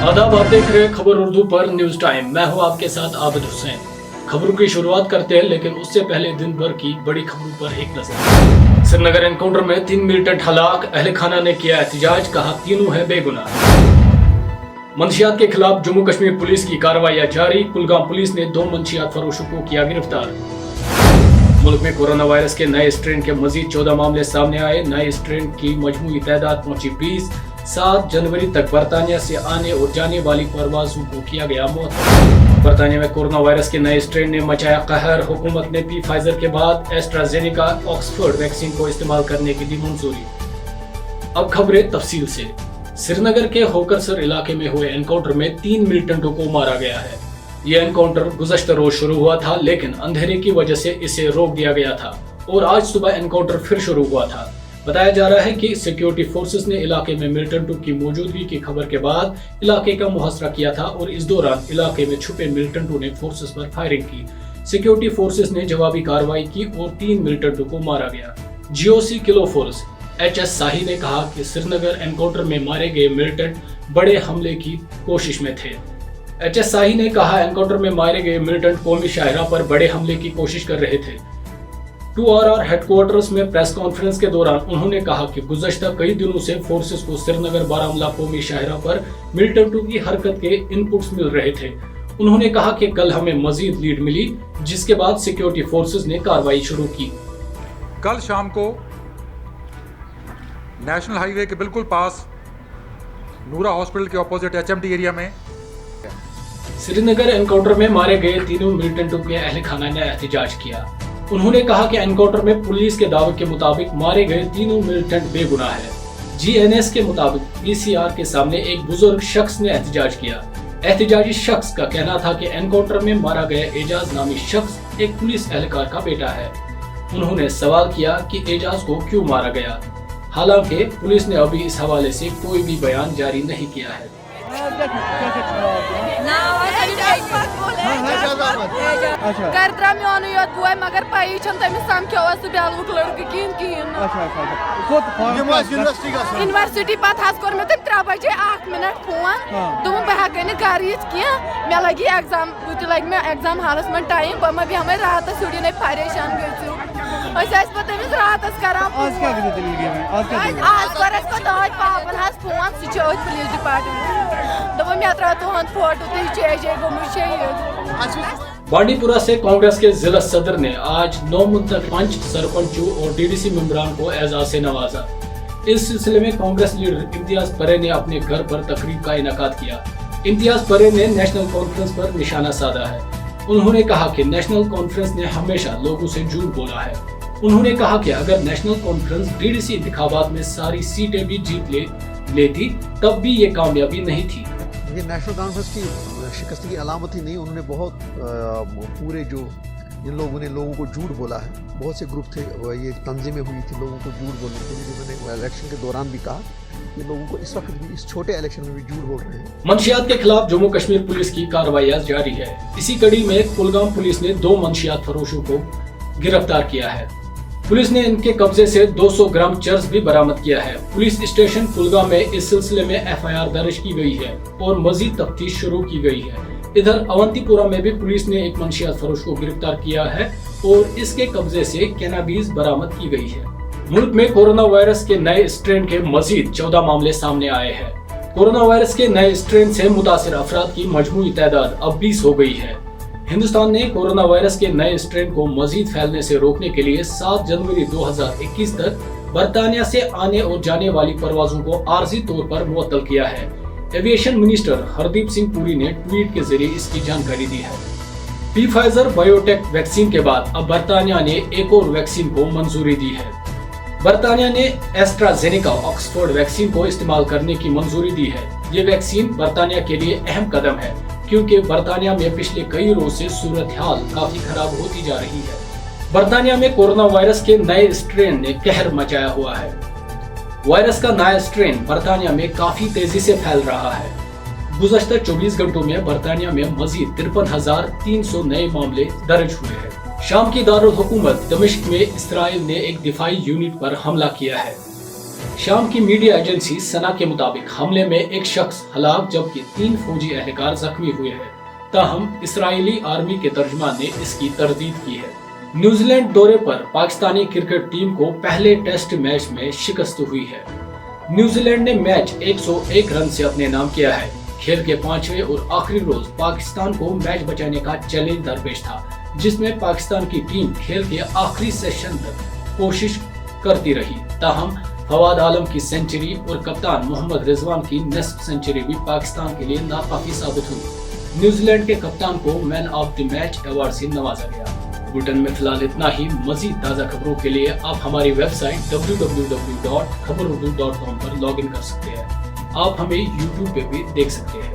आदाब, आप देख रहे हैं खबर उर्दू पर न्यूज टाइम। मैं हूं आपके साथ आबिद हुसैन। खबरों की शुरुआत करते हैं, लेकिन उससे पहले दिन भर की बड़ी खबरों पर एक नजर। श्रीनगर एनकाउंटर में 3 मिलिटेंट हलाक, अहले खाना ने किया एहतजाज, कहा तीनों है बेगुनाह। मंशियात के खिलाफ जम्मू कश्मीर पुलिस की कार्रवाई जारी, कुलगाम पुलिस ने 2 मंशियात फरोशों को किया गिरफ्तार। मुल्क में कोरोना वायरस के नए स्ट्रेन के मजीद 14 मामले सामने आए। नए स्ट्रेन की मजमूई तादाद पहुंची 20। 7 जनवरी तक बरतानिया से आने और जाने वाली परवाजों को किया गया मौत। बरतानिया में कोरोना वायरस के नए स्ट्रेन ने मचाया कहर। हुकूमत ने फाइजर के बाद एस्ट्राजेनेका ऑक्सफोर्ड वैक्सीन को इस्तेमाल करने की दी मंजूरी। अब खबरें तफसील से। श्रीनगर के होकरसर इलाके में हुए एनकाउंटर में 3 मिलिटेंटों को मारा गया है। यह एनकाउंटर गुज़श्ता रोज शुरू हुआ था, लेकिन अंधेरे की वजह से इसे रोक दिया गया था और आज सुबह एनकाउंटर फिर शुरू हुआ था। बताया जा रहा है कि सिक्योरिटी फोर्सेस ने इलाके में मिलिटेंटों की मौजूदगी की खबर के बाद इलाके का मुहासरा किया था और इस दौरान इलाके में छुपे मिलिटेंटों ने फोर्सेस पर फायरिंग की। सिक्योरिटी फोर्सेस ने जवाबी कार्रवाई की और 3 मिलिटेंटों को मारा गया। जीओसी किलो फोर्स HS शाही ने कहा कि श्रीनगर एनकाउंटर में मारे गए मिलिटेंट बड़े हमले की कोशिश में थे। HS शाही ने कहा एनकाउंटर में मारे गए मिलिटेंट कौमी शाहरा पर बड़े हमले की कोशिश कर रहे थे। 2RR हेडक्वार्टर्स में प्रेस कॉन्फ्रेंस के दौरान उन्होंने कहा कि गुज़श्ता कई दिनों से फोर्सेस को श्रीनगर बारामूला कौमी शाहरा पर मिलिटेंटों की हरकत के इनपुट्स मिल रहे थे। उन्होंने कहा कि कल हमें मजीद लीड मिली, जिसके बाद सिक्योरिटी फोर्सेस ने कार्रवाई शुरू की। कल शाम को नेशनल हाईवे के बिल्कुल पास नूरा हॉस्पिटल के ऑपोजिट HMT एरिया में श्रीनगर एनकाउंटर में मारे गए तीनों मिलिटेंटों के अहले खाना ने एहतजाज किया। उन्होंने कहा कि एनकाउंटर में पुलिस के दावे के मुताबिक मारे गए तीनों मिलिटेंट बेगुनाह है। GNS के मुताबिक PCR के सामने एक बुजुर्ग शख्स ने एहतजाज किया। एहतजाजी शख्स का कहना था कि एनकाउंटर में मारा गया एजाज नामी शख्स एक पुलिस एहलकार का बेटा है। उन्होंने सवाल किया कि एजाज को क्यों मारा गया। हालांकि पुलिस ने अभी इस हवाले से कोई भी बयान जारी नहीं किया है। कर्द्रा मेन योत बुआ मगर पाई तमिस समख्यो सह बेलुक लड़कि कहें यूनिवर्सिटी पे कोर मे 3 बजे 1 मिनट फोन दोप बह हेक घर कह मे लगी एग्जाम लग मे एग्जाम हालस में टाइम बह मा बेहमे रात शुरन परेशान गो तमिस रात आज कर पापन फोन सह पुलिस डिपार्टमेंट दोप मे त्रा तुहद फोटो तुझे गोमुत बांडीपुरा से कांग्रेस के जिला सदर ने आज 9 मुंतखब पंच, सरपंचों और DDC मेंबरान को एजाज से नवाजा। इस सिलसिले में कांग्रेस लीडर इम्तियाज परे ने अपने घर पर तकरीब का इनेकाद किया। इम्तियाज परे ने नेशनल कॉन्फ्रेंस पर निशाना साधा है। उन्होंने कहा कि नेशनल कॉन्फ्रेंस ने हमेशा लोगों से झूठ बोला है। उन्होंने कहा कि अगर नेशनल कॉन्फ्रेंस DDC इंतखाबात में सारी सीटें भी जीत लेती तब भी ये कामयाबी नहीं थी। ये नेशनल कॉन्फ्रेंस की शिकस्त की अलामत ही नहीं, उन्होंने बहुत पूरे जो जिन लोगों ने लोगों को झूठ बोला है, बहुत से ग्रुप थे, ये तंजीमें हुई थी लोगों को झूठ बोलने के लिए। मैंने इलेक्शन के दौरान भी कहा कि लोगों को इस वक्त भी इस छोटे इलेक्शन में भी झूठ बोल रहे हैं। मंशियात के खिलाफ जम्मू कश्मीर पुलिस की कार्रवाई जारी है। इसी कड़ी में कुलगाम पुलिस ने 2 मंशियात फरोशों को गिरफ्तार किया है। पुलिस ने इनके कब्जे से 200 ग्राम चर्स भी बरामद किया है। पुलिस स्टेशन कुलगाम में इस सिलसिले में FIR दर्ज की गई है और मजीद तफ्तीश शुरू की गई है। इधर अवंतीपुरा में भी पुलिस ने एक मंशियात फरोश को गिरफ्तार किया है और इसके कब्जे से कैनाबीज बरामद की गई है। मुल्क में कोरोना वायरस के नए स्ट्रेन के मजीद 14 मामले सामने आए हैं। कोरोना वायरस के नए स्ट्रेन से मुतासिर अफराद की मजमूई तादाद अब 20 हो गई है। हिंदुस्तान ने कोरोना वायरस के नए स्ट्रेन को मजीद फैलने से रोकने के लिए 7 जनवरी 2021 तक बरतानिया से आने और जाने वाली परवाजों को आर्जी तौर पर मुअत्तल किया है। एविएशन मिनिस्टर हरदीप सिंह पुरी ने ट्वीट के जरिए इसकी जानकारी दी है। फाइजर बायोटेक वैक्सीन के बाद अब बरतानिया ने एक और वैक्सीन को मंजूरी दी है। बरतानिया ने एस्ट्राजेनेका ऑक्सफोर्ड वैक्सीन को इस्तेमाल करने की मंजूरी दी है। ये वैक्सीन बरतानिया के लिए अहम कदम है, क्योंकि बरतानिया में पिछले कई रोज से सूरत हाल काफी खराब होती जा रही है। बरतानिया में कोरोना वायरस के नए स्ट्रेन ने कहर मचाया हुआ है। वायरस का नया स्ट्रेन बरतानिया में काफी तेजी से फैल रहा है। गुज़श्ता 24 घंटों में बरतानिया में मजीद 53,300 नए मामले दर्ज हुए हैं। शाम की दारुल हुकूमत दमिश्क में इसराइल ने एक दिफाई यूनिट पर हमला किया है। शाम की मीडिया एजेंसी सना के मुताबिक हमले में एक शख्स हलाक जबकि 3 फौजी एहलकार जख्मी हुए हैं। ताहम इस्राएली आर्मी के तर्जुमान ने इसकी तरदीद की है। न्यूजीलैंड दौरे पर पाकिस्तानी क्रिकेट टीम को पहले टेस्ट मैच में शिकस्त हुई है। न्यूजीलैंड ने मैच 101 रन से अपने नाम किया है। खेल के 5वें और आखिरी रोज पाकिस्तान को मैच बचाने का चैलेंज दरपेश था, जिसमें पाकिस्तान की टीम खेल के आखिरी सेशन तक कोशिश करती रही। ताहम फवाद आलम की सेंचुरी और कप्तान मोहम्मद रिजवान की निस्फ सेंचुरी भी पाकिस्तान के लिए नाकाफी साबित हुई। न्यूजीलैंड के कप्तान को man of the match award से नवाजा गया। बुलेटिन में फिलहाल इतना ही। मजीद ताज़ा खबरों के लिए आप हमारी वेबसाइट www.khabarurdu.com पर लॉगिन कर सकते हैं। आप हमें YouTube पे भी देख सकते हैं।